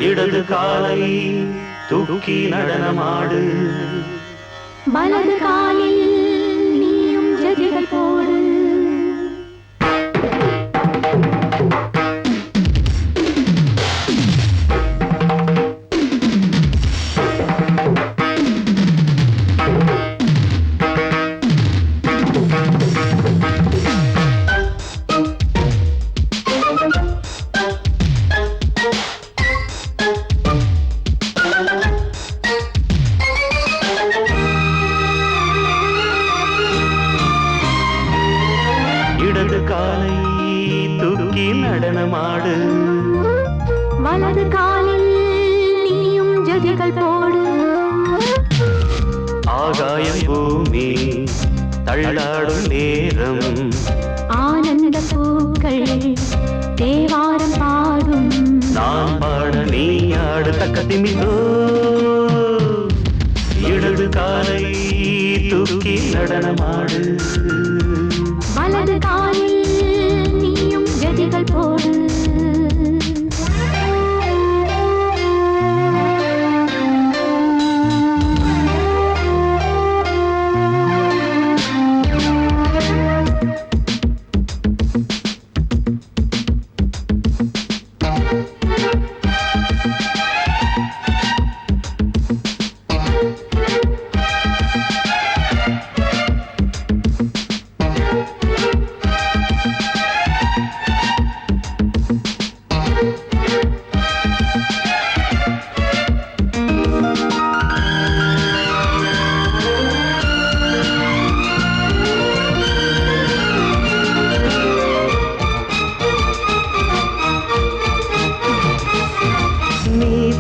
இடது காலை தூக்கி நடனமாடு வலது காலில் நீயும் ஜதிகள் போடு இடது காலை தூக்கி நடனமாடு வலது காலில் நீயும் ஜதிகள் போடு ஆகாயம் பூமி தள்ளாடும் நேரம் ஆனந்த பூக்கள் தேவாரம் பாடும் நான் பாட நீ ஆடு தக்க திமிதோ இடது காலை தூக்கி நடனமாடு வலது காலில் நீயும் ஜதிகள் போடு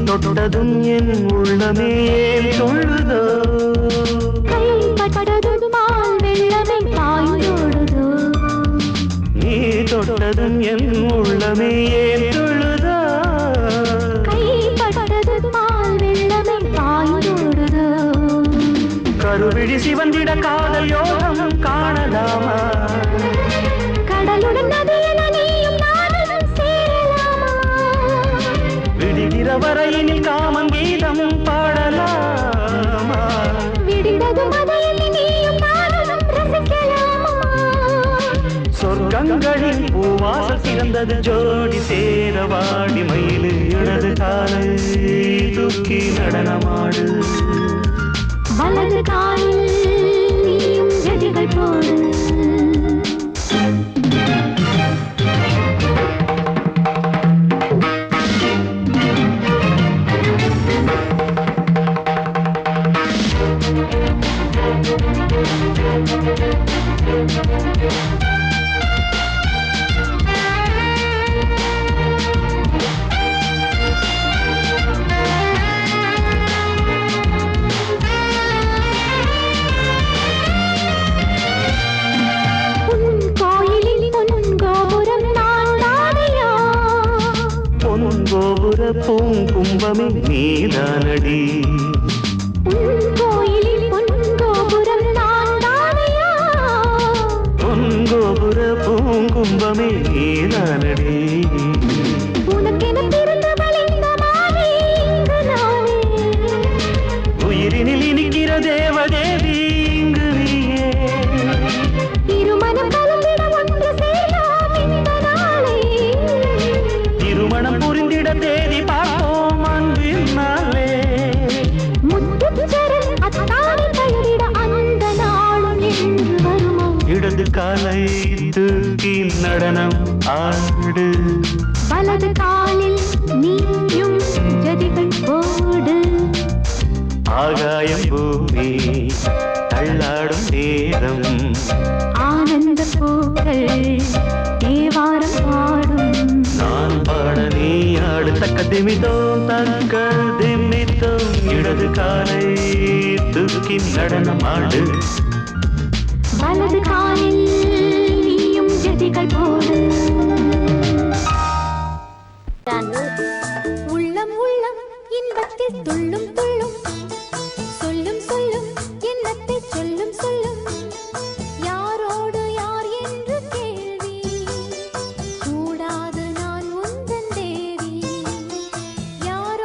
தொட்டதும் என் உள்ளமே சொல்லுதோ கைப்பட்டதும் பால் வெள்ளமே பாய்ந்தோடுதோ நீ தொட்டதும் என் உள்ளமே சொல்லுதோ கைப்பட்டதும் பால் வெள்ளமே பாய்ந்தோடுதோ கருவிழி சிவந்திட காதல் யோகம் காணலாமா கடலுடன் நதியில நீயும் நானும் சேரலாமா விடுகிற வரையினில் காமன் கீதம் பாடலாமா விடிந்ததும் மதையில் நீயும் நானும் ரசிக்கலாமா சொர்க்கங்களில் பூவாசல் சிறந்தது ஜோடி சேரவாடி மயிலு இடது காலை தூக்கி நடனமாடு வலது காலில் நீயும் ஜதிகள் போடு பூங்கும்பமே நீதானடி கோயிலில் பொன்கோபுரம் நான் தானையா பொன்கோபுர பூங்கும்பமே நீதானடி உனக்கென பிறந்தவள் இந்த மாலை இங்கு நானே உயிரினில் இனிக்கிற தேவதேவி இங்கு நீயே திருமணம் கலந்திட ஒன்று சேரலாம் இந்த நாளே திருமணம் புரிந்திட தேதி பார்ப்போம் அன்பினாலே முத்துச்சரன் அத்தானை தழுவிட அந்த நாளும் என்று வருமோ இடது காலை தூக்கி நடனம் ஆடு வலது காலில் நீயும் ஜதிகள் போடு ஆகாயம் பூமி தள்ளாடும் நேரம் ஆனந்த பூக்கள் தேவாரம் பாடும் நான் பாட நீ ஆடு தக்க திமிதோ தக்க திமிதோ இடது காலை தூக்கி நடனமாடு வலது காலில் நீயும் ஜதிகள் போடு உள்ளம் உள்ளம் இன்பத்தில் துள்ளும் துள்ளும் சொல்லும் சொல்லும் எண்ணத்தை சொல்லும் சொல்லும் யாரோடு யார் என்று கேள்வி கூடாது நான் உந்தன் தேவி யார்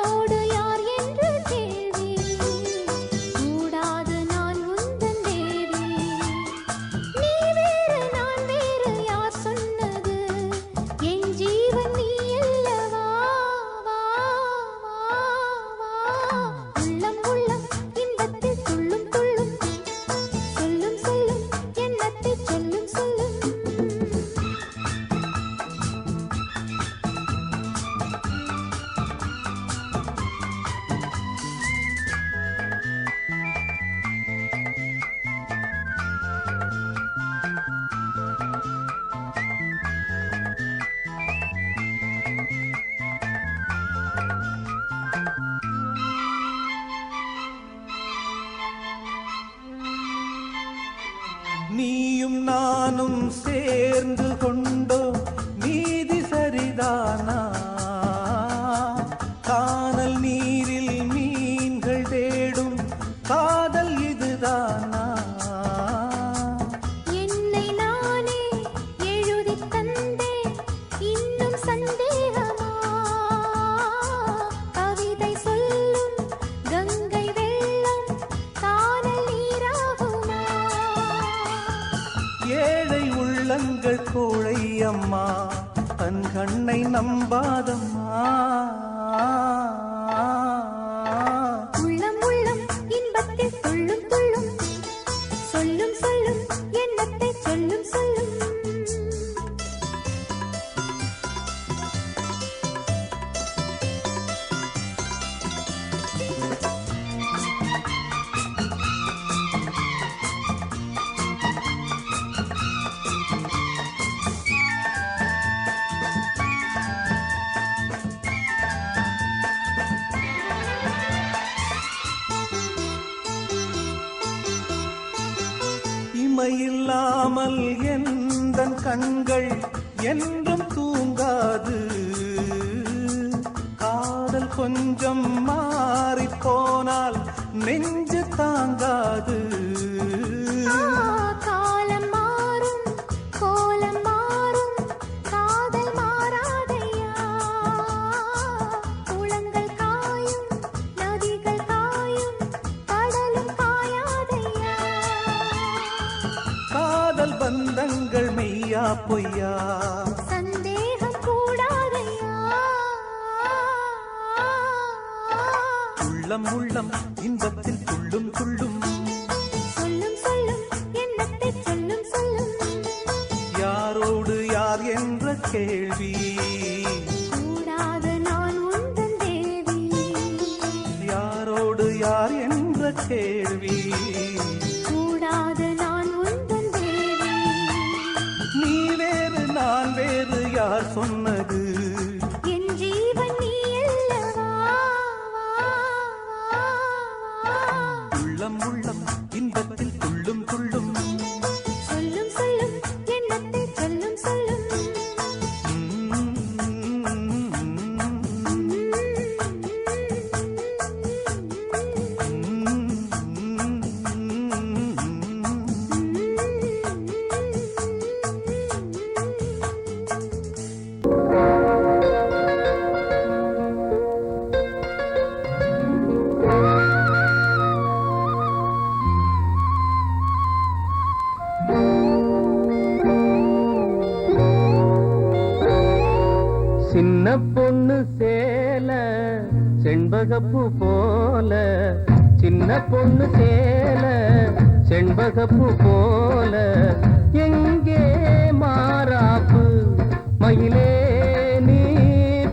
நீயும் நானும் சேர்ந்து கொண்டோம் நீதி சரிதானா? கானல் நீரில் மீன்கள் தேடும் காதல் இதுதானா? என்னை நானே எழுதித் தந்தேன் இன்னும் சந்தேகமா? கவிதை சொல்லும் கங்கை வெள்ளம் கானல் நீராகுமா? ஏழை உள்ளங்கள் கோழை அம்மா தன் கண்ணை நம்பாதம்மா. உள்ளம் உள்ளம் இன்பத்தில் துள்ளும் துள்ளும் சொல்லும் சொல்லும் எண்ணத்தை சொல்லும் சொல்லும். இமையில்லாமல் எந்தன் கண்கள் என்றும் தூங்காது. காதல் கொஞ்சம் மாறிப் போனால் நெஞ்சு தாங்காது. காலம் மாறும் கோலம் மாறும் காதல் மாறாதையா? குளங்கள் காயும் நதிகள் காயும் கடலும் காயாதையா? காதல் பந்தங்கள் மெய்யா பொய்யா? சந்தேகம் கூடாதையா? உள்ளம் உள்ளம் இன்பத்தில் துள்ளும் துள்ளும் சொல்லும் சொல்லும் எண்ணத்தை சொல்லும் சொல்லும். யாரோடு யார் என்ற கேள்வி கூடாது நான் உந்தன் தேவி. யாரோடு யார் என்ற கேள்வி கூடாது நான் உந்தன் தேவி. நீ வேறு நான் வேறு யார் சொன்னது? என் ஜீவன் நீ அல்லவா? உள்ளம் உள்ளம் இன்பத்தில் துள்ளும் துள்ளும் சொல்லும் சொல்லும் எண்ணத்தை சொல்லும் சொல்லும். சின்ன பொண்ணு சேல செண்பகப்பூ போல, சின்ன பொண்ணு சேல செண்பகப்பூ போல, எங்கே மாறாப்பு மயிலே நீ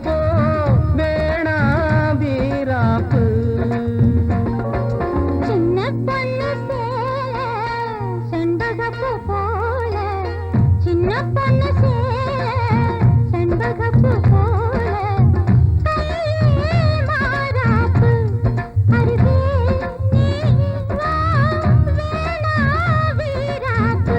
போ வேணா வீராப்பு. சின்ன பொண்ணு சேல செண்பகப்பூ போல, சின்ன பொண்ணு சேல செண்பகப்பூ போல, கையே மாறாப்பு அருகே நீ வா வேணா வீராப்பு.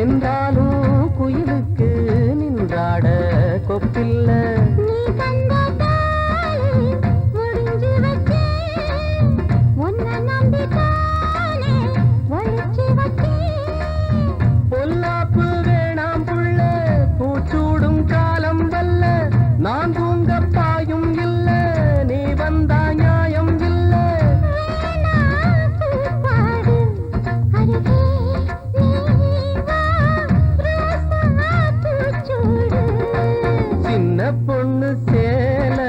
என்றாலும் குயிலுக்கு நின்றாட கொப்பில்ல. நீ தந்த தாலி முடிஞ்சு வச்சேன், உன்னை நம்பித்தானே ஒளிச்சு வச்சேன். பொல்லாப்பு வேணாம் புள்ள, பூச்சூடும் காலம் வல்ல. நான் தூங்க பாயும் இல்ல, நீ வந்தா நியாயம் இல்ல. பாடு அருகே நீ வா, ரோசா பூச்சூடு. சின்ன பொண்ணு சேல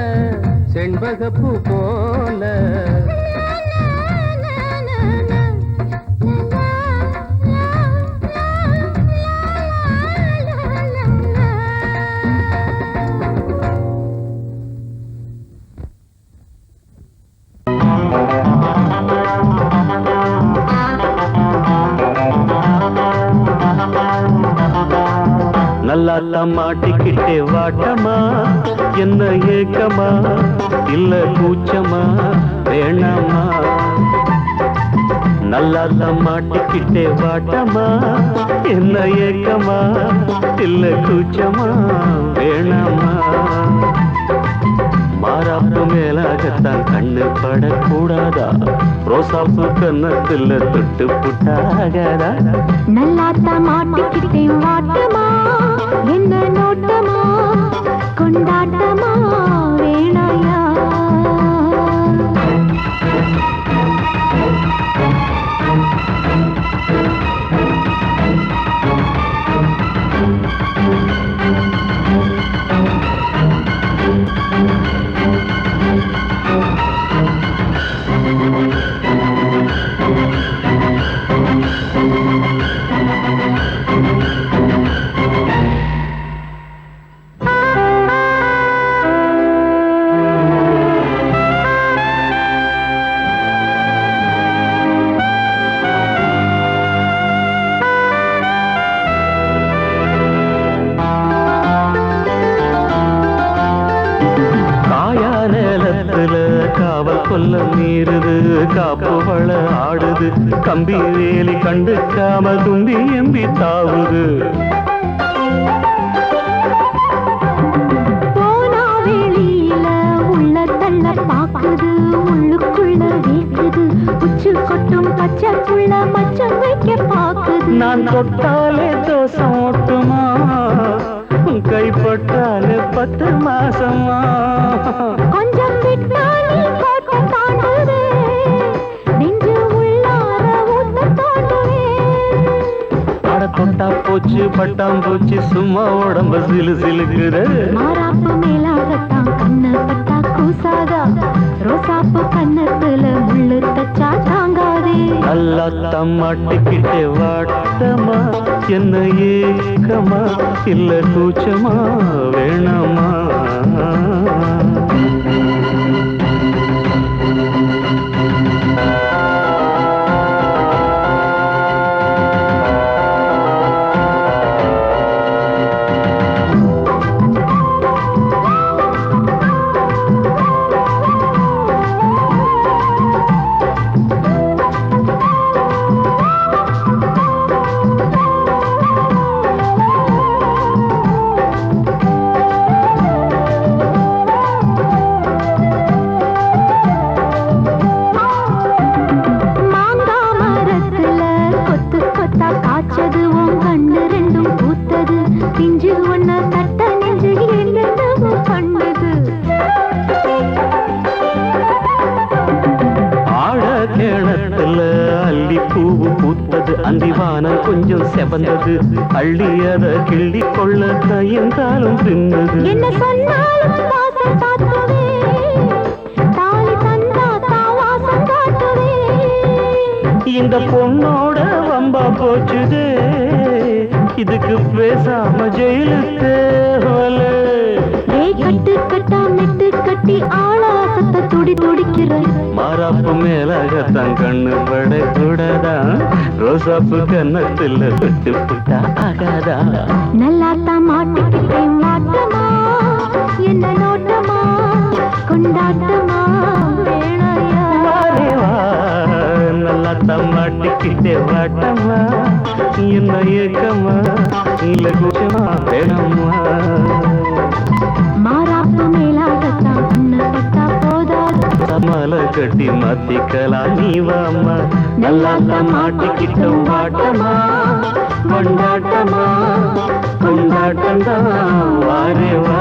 செண்பகப்பூ போல. நல்லா மாட்டிக்கிட்டே வாட்டமா, என்ன ஏக்கமா இல்ல கூச்சமா வேணாமா. நல்லா மாட்டிக்கிட்டே வாட்டமா, என்ன ஏக்கமா இல்ல கூச்சமா வேணாமா. மாறாப்பு மேலாகத்தான் கண்ணு படக்கூடாதா, ரோசாப்பு கன்னத்துல தொட்டு புட்டாகாதா. நல்லாத்த மாட்டிக்கிட்டேன் வாட்டமா, என்ன நோட்டமா கொண்டாட்டமா வேணாயா. கொல்ல மீறுது, காப்பு வள ஆடுது, கம்பி வேலி கண்டுக்காம தும்பி எம்பி தாவுது. போனா வெளியில உள்ள தள்ள பாக்குது, உள்ளுக்குள்ள வீக்குது, உச்சு கொட்டும் பச்சைக்குள்ள மச்சம் வைக்க பாக்குது. நான் தொட்டாலே தோசம் ஓட்டுமா, கைப்பட்டாலே 10 மாசமா. கொஞ்சம் விட்டாலே கோட்டை தாண்டுவே, நெஞ்சு உள்ளார ஊட்ட தோண்டுவே. அட தொட்டா போச்சு பட்டாம் போச்சு, சும்மா உடம்பு சிலு சிலுக்குது. மாறாப்பு மேலாகத்தான் கண்ணு பட்டா கூசாதா, ரோசாப்பு கண்ணத்துல முள்ளு தச்சா தாங்காதே. நல்லா மாட்டிக்கிட்டே வாட்டமா, என்ன ஏக்கமா இல்ல கூச்சமா வேணாமா. அந்திவானம் கொஞ்சம் செவந்தது, அள்ளியத கிள்ளி கொள்ள கையங்காலும் பின்னது. என்ன சொன்னாலும் வாசம் காட்டுவே, தாலி தந்தா தாவாசம் காட்டுவே. இந்த பொண்ணோட வம்பா போச்சுதே, இதுக்கு பேசாம ஜெயிலுக்கு கட்டு கட்டா மெட்டு கட்டி ஆளாசத்தை துடி துடிக்கிற. மாறாப்பு மேலாகத்தான் கண்ணு படக்கூடாதா, ரோசாப்பு கன்னத்துல தொட்டு புட்டா ஆகாதா. நல்லாத்தான் மாட்டிக்கிட்டேன் வாட்டமா, என்ன நோட்டமா கொண்டாட்டமா வேணாயா. நல்லாத்தான் மாட்டிக்கிட்டே வாட்டமா, என்ன ஏக்கமா மேல கூச்சமா வேணாமா மாறாப்பு மேலாகத்தான் கண்ணப்பட்டா போதாது மலை கட்டி மாத்திக்கலாம் நீ வாமா நல்லா மாட்டிக்கிட்டோம் வாட்டமா கொண்டாட்டமா கொண்டாட்டம்தான் வாரே வா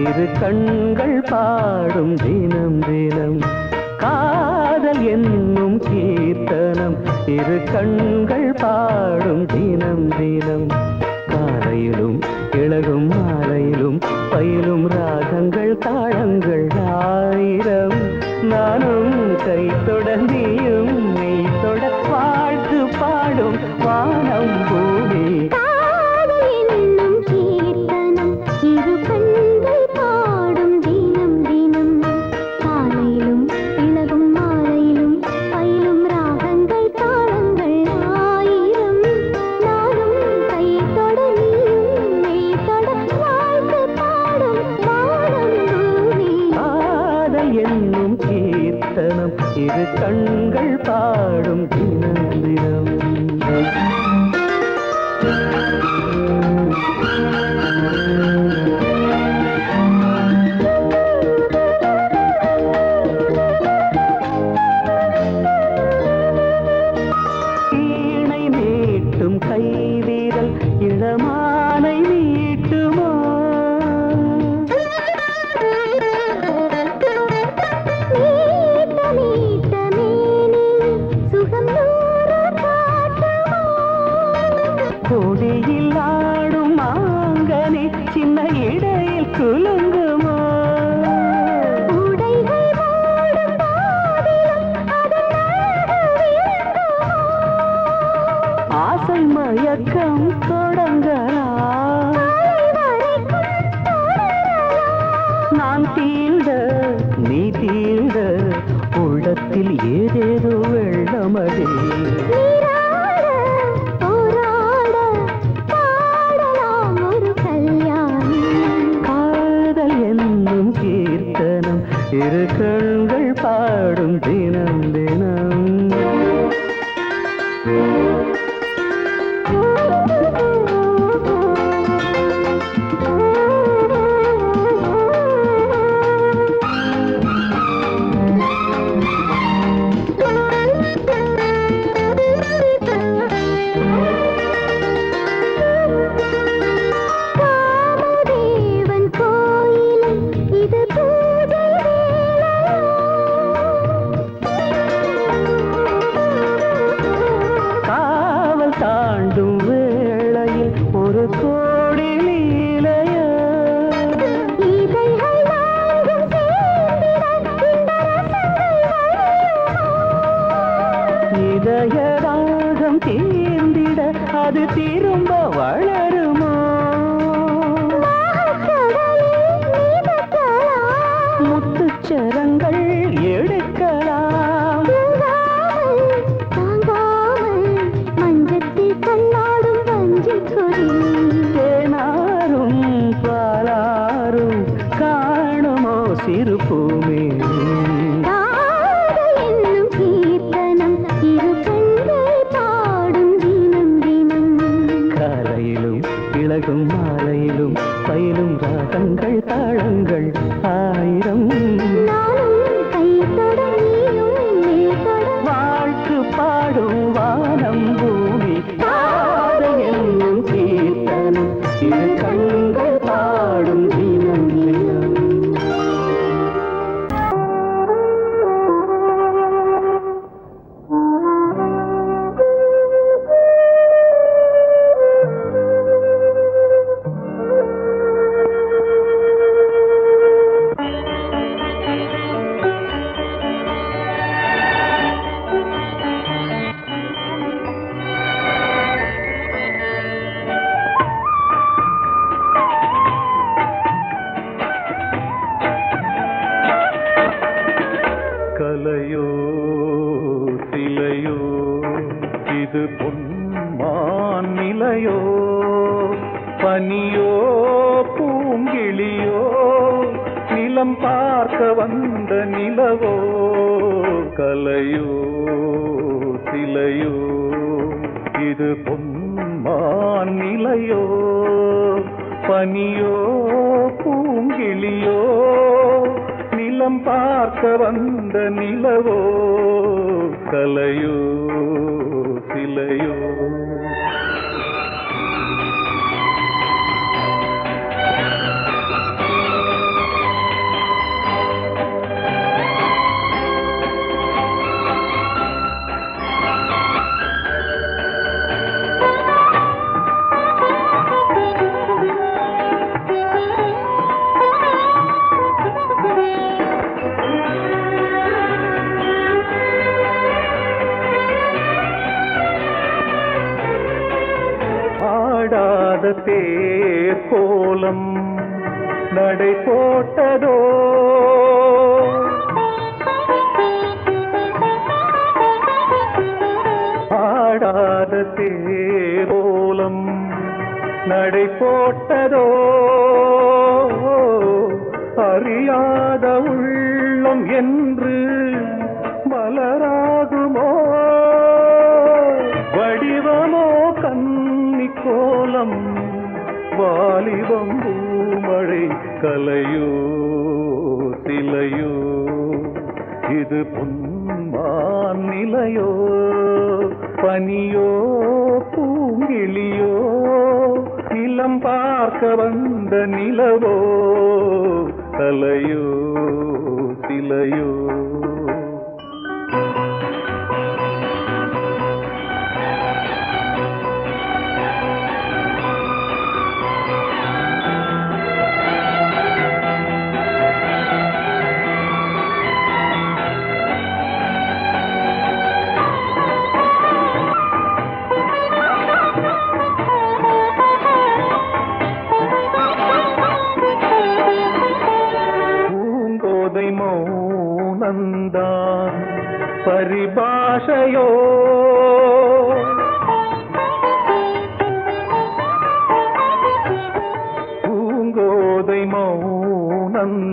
இரு கண்கள் பாடும் தினம் தினம் காதல் என்னும் கீர்த்தனம் இரு கண்கள் பாடும் தினம் தினம் காலையிலும் இளகும் மாலையிலும் பயிலும் ராகங்கள் தாளங்கள் ஆயிரம் நானும் கை தொடர்ந்தியும் மெய் தொட வாழ்த்து பாடும் வானம் பூமி இரு கண்கள் பாடும் தினம் தினம் வீணை மீட்டும் கைவிரல் இளமானை மீட்டுமோ கொடியில் ஆடும் மாங்கனி சின்ன இடையில் குலுங்குமோ ஆசை மயக்கம் தொடங்கலாம் நான் தீண்ட நீ தீண்ட உள்ளத்தில் ஏதேதோ வெள்ளமடி இரு கண்கள் பாடும் தினம் தினம் தாண்டும் வேளையில் ஒரு கோடி லீலைய இதய ராகம் தீர்ந்திட அது திரும்ப வளருமோ முத்துச்சரங்கள் எடுக்கலாம் தேனாரும் பாலாரும் காணுமோ சிறு பூமி காலையிலும் இளகும் மாலையிலும் பயிலும் ராகங்கள் தாளங்கள் ஆயிரம் வாழ்த்து பாடும் வானம் பூமி என்னும் கீர்த்தனம் இரு கண்கள் பாடும் தினம் தினம் கலையோ சிலையோ இது பொன்மான் நிலையோ பனியோ பூங்கிளியோ நிலம் பார்க்க வந்த நிலவோ கலையோ சிலையோ இது பொன்மான் நிலையோ பனியோ பூங்கிளியோ நிலம் பார்க்க வந்த நிலவோ கலையோ சிலையோ தேர் கோலம் நடை போட்டதோ ஆடாத தேரோலம் நடை போட்டதோ அறியாத உள்ளம் என்று மலராகுமோ வடிவமோ கன்னி கோலம் வாலிபம் பூமழை கலையோ சிலையோ இது பொன்மான் நிலையோ பனியோ பூங்கிளியோ நிலம் பார்க்க வந்த நிலவோ கலையோ சிலையோ மௌனந்தான் பரிபாஷையோ பூங்கோதை மௌனந்தான்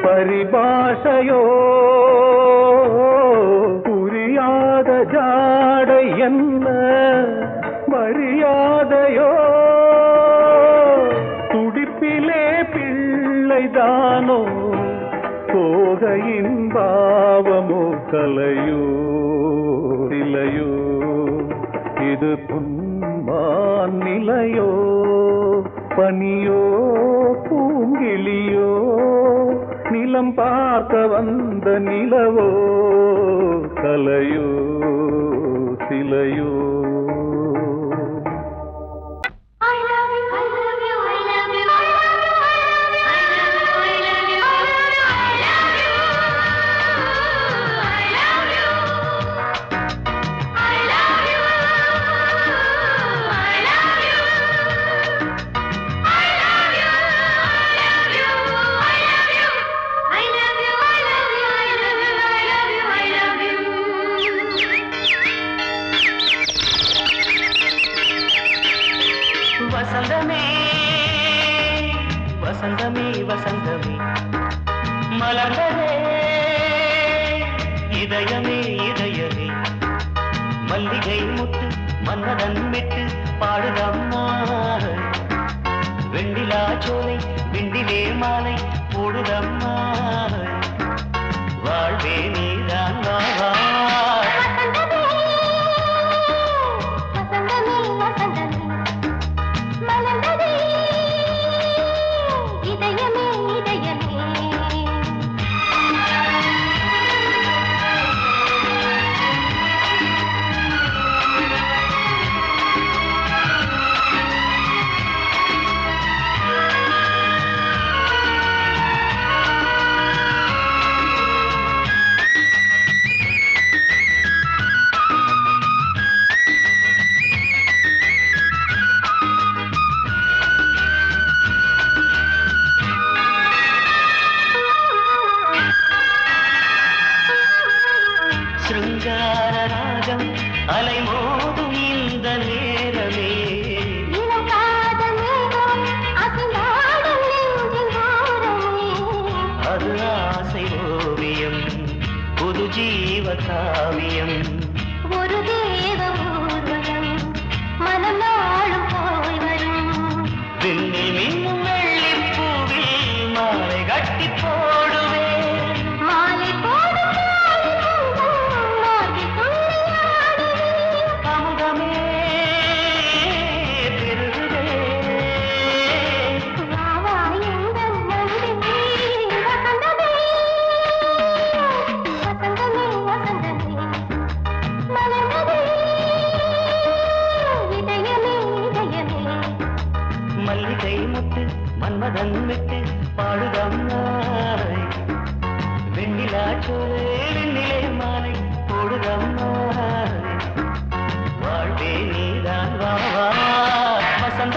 பரிபாஷையோ புரியாத ஜாடை என்ன மரியாதையோ துடிப்பிலே பிள்ளைதானோ போகையின் பாவமோ கலையோ சிலையோ இது பொன்மான் நிலையோ பனியோ பூங்கிளியோ நிலம் பார்க்க வந்த நிலவோ கலையோ சிலையோ வசந்தமே வசந்தமே வசந்தமே மலர்ந்ததே இதயமே இதயமே மல்லிகை முத்து மன்னதன் விட்டு பாடுதம்மா வெண்ணிலா சோலை வெண்டிலே மாலை போடுதம்மா வாழ்வே நீதான் வா சிருங்காரராகம் அலைமோதும் இந்த நேரமே அது ஆசை ஓவியம் புது ஜீவ காவியம் ஒரு தேவ ஊர்வலம் மனம் நாளும் போய் வரும் விண்ணில் மின்னும் வெள்ளிப் பூவில் மாலை கட்டி போடுவேன் மாலை போடும் அமுதமே பெருகுதே மல்லிகை முத்து மன்மதன் விட்டு பாடுதம்மாய் வெண்ணிலா சோலை வெண்ணிலே மாலை போடுதம்மாய் வாழ்வே நீதான் வா வா வசந்த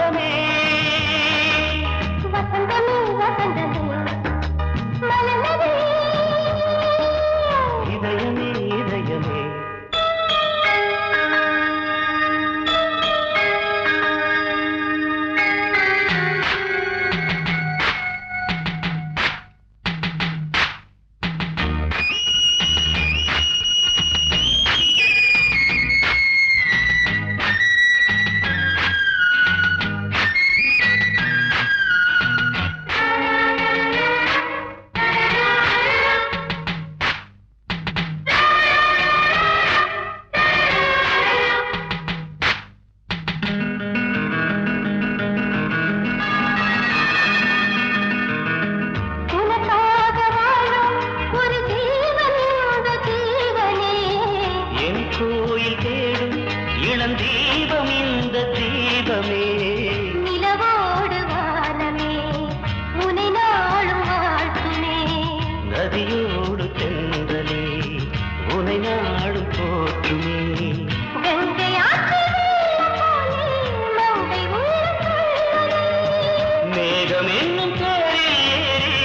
மேகம் என்னும் தேரில் ஏறி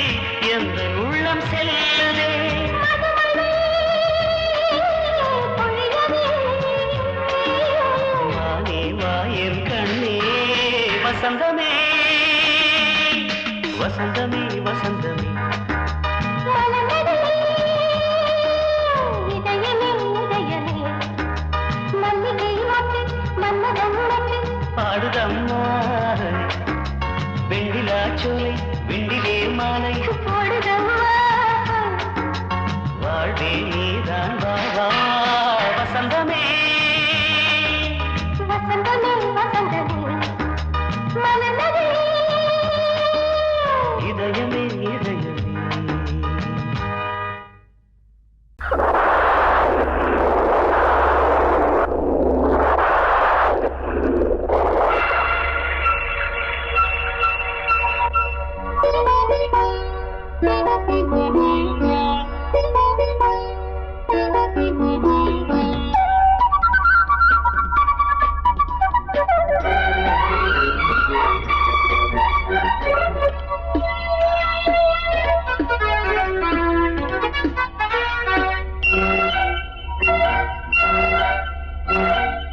எந்த உள்ளம் செல்லுதே வானே வாயன் கண்ணே வசந்தமே வசந்தமே வசந்தமே பாடுதம்மா வெண்ணிலா சோலை வெண்ணிலே மாலை வாழ்வே நீதான் வா வசந்தமே வசந்தமே வசந்தமே மனமே இதயமே இதயமே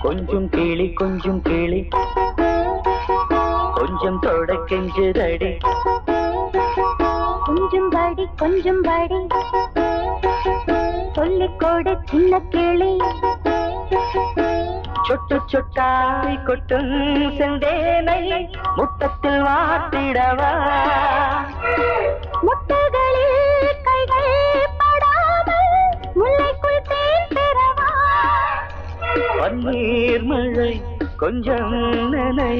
கொஞ்சம் கேளி கொஞ்சம் கேளி கொஞ்சம் தொட கெஞ்சுதடி கொஞ்சம் பாடி சொல்லிக் கொடு சின்ன கிளி சொட்டு சொட்டாய் கொட்டும் செந்தேனை முட்டத்தில் வாட்டிடவா முட்டைகளில் கைகள் படாமல் முல்லைக்குள் தேன் பெறவா பன்னீர் மழை கொஞ்சம் நனை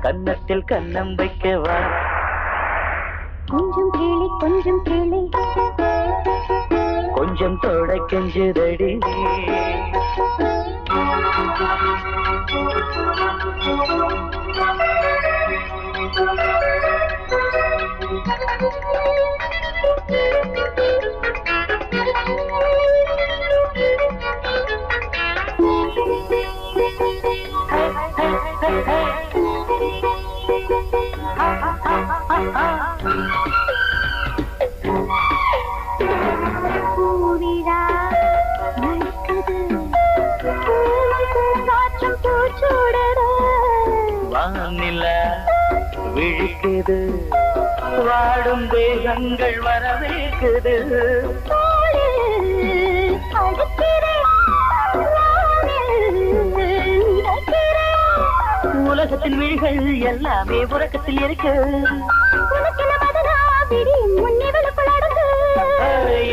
கன்னத்தில் கன்னம் வைக்கவா கொஞ்சம் கிளி கொஞ்சம் கிளி கொஞ்சம் தொட கெஞ்சுதடி பூவிழா நடக்குது பூங்காற்றும் பூச்சூடரு வானிலா விழிக்குது வாடும் தேகங்கள் வரவேற்குது உலகத்தின் விழிகள் எல்லாமே உறக்கத்தில் இருக்கு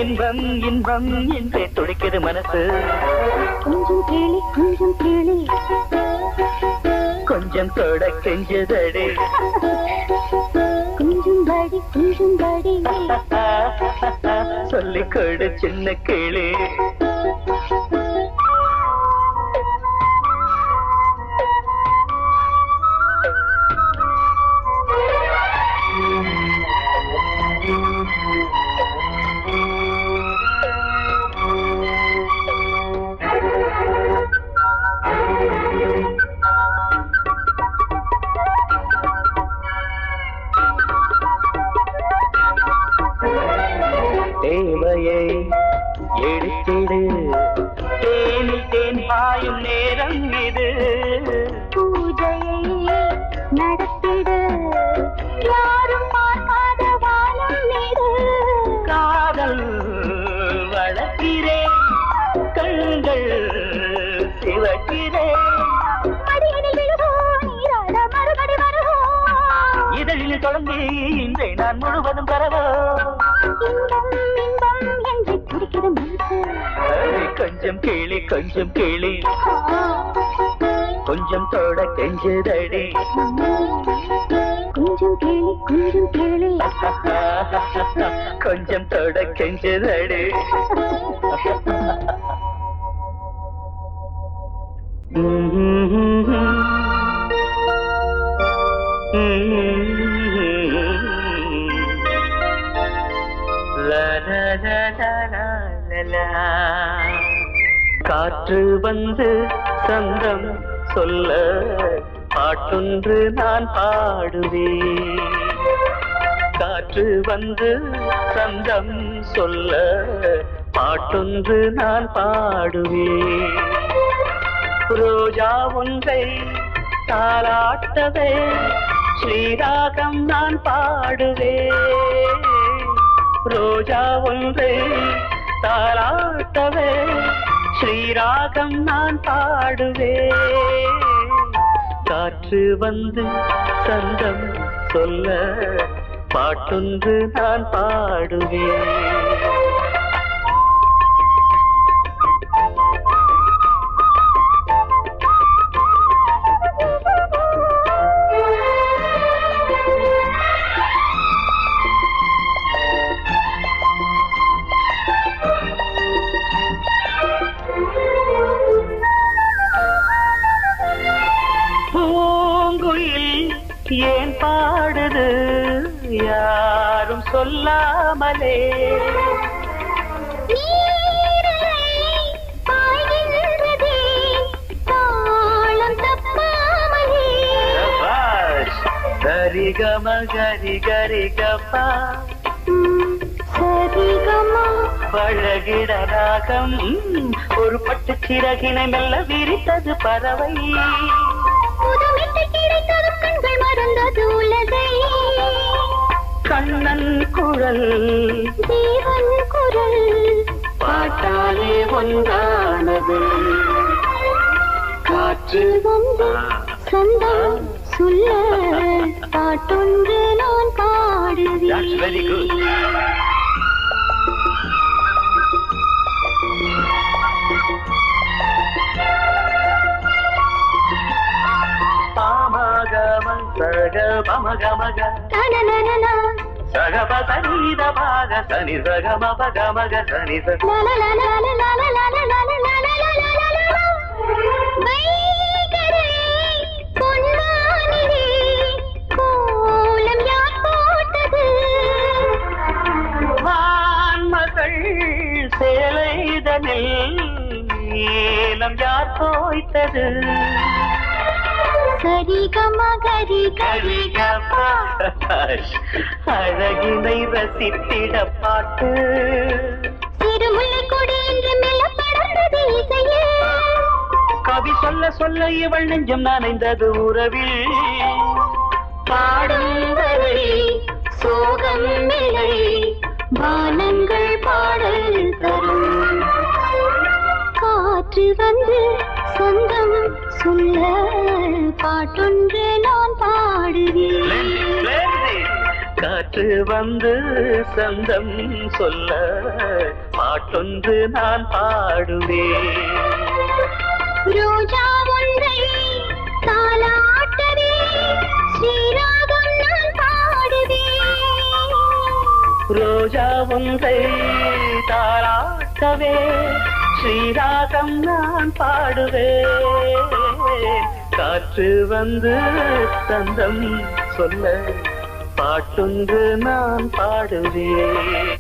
இன்பம் இன்பம் என்றே துடிக்குது மனசு கொஞ்சம் கேளி கொஞ்சம் கேளி கொஞ்சம் தொட கெஞ்சுதடி கொஞ்சம் பாடி சொல்லிக் கொடு சின்ன கிளி தேவையை எடுத்திடு தேனில் தேன் பாயும் நேரம் இது பூஜையை நடத்திடு யாரும் பார்க்காத வானம் மீது காதல் வளர்க்கிறேன் கண்கள் சிவக்கிறேன் மடியனில் விழுவோம் நீராட மறுபடி வருவோம் இதழில் தொடங்கி இன்றை நான் முழுவதும் தரவோ இன்பம் இன்பம் என்று துடிக்கிற மனசு கொஞ்சம் கேளி கொஞ்சம் கேளி கொஞ்சம் தொட கெஞ்சுதடி கொஞ்சம் கேளி கொஞ்சம் கேளி கொஞ்சம் தொட கெஞ்சுதடி காற்று வந்து சந்தம் சொல்ல பாட்டொன்று நான் பாடுவேன் காற்று வந்து சந்தம் சொல்ல பாட்டொன்று நான் பாடுவேன். ரோஜா ஒன்றை தாலாட்டவே ஸ்ரீராகம் நான் பாடுவேன். ரோஜா ஒன்றை தாலாட்டவே ஸ்ரீராகம் நான் பாடுவேன். காற்று வந்து சந்தம் சொல்ல பாட்டொன்று நான் பாடுவேன். ஏன் பாடுது யாரும் சொல்லாமலே? சரிகம கரி கரிகப்பா பழகிட ராகம் ஒரு பட்டு சிறகினை மெல்ல விரித்தது பறவை. கண்ணன் குரல் தேவன் குரல் பாட்டாலே ஒன்றானது. காற்று வந்து சந்தம் சொல்ல பாட்டொன்று நான் பாடுவேன். சக பமகமக சகப சனித பாக சனி சகம பகமக சனி வான்மகள் சேலைதனில் நீலம் யார் தோய்த்தது? அழகினை ரசித்திட பாட்டு கவி சொல்ல சொல்ல இவள் நெஞ்சம் நனைந்தது உறவில். பாடும் வரை சோகம் இல்லை வானங்கள் பாடல் தரும். காற்று வந்து சொந்தம் சொல்ல பாட்டொன்று நான் பாடுவேன். காற்று வந்து சந்தம் சொல்ல பாட்டொன்று நான் பாடுவேன். ரோஜா ஒன்றை தாலாட்டவே ஸ்ரீராகம் நான் பாடுவேன். ரோஜா ஒன்றை தாலாட்டவே ஸ்ரீராகம் நான் பாடுவேன். காற்று வந்து சந்தம் சொல்ல பாட்டொன்று நான் பாடுவேன்.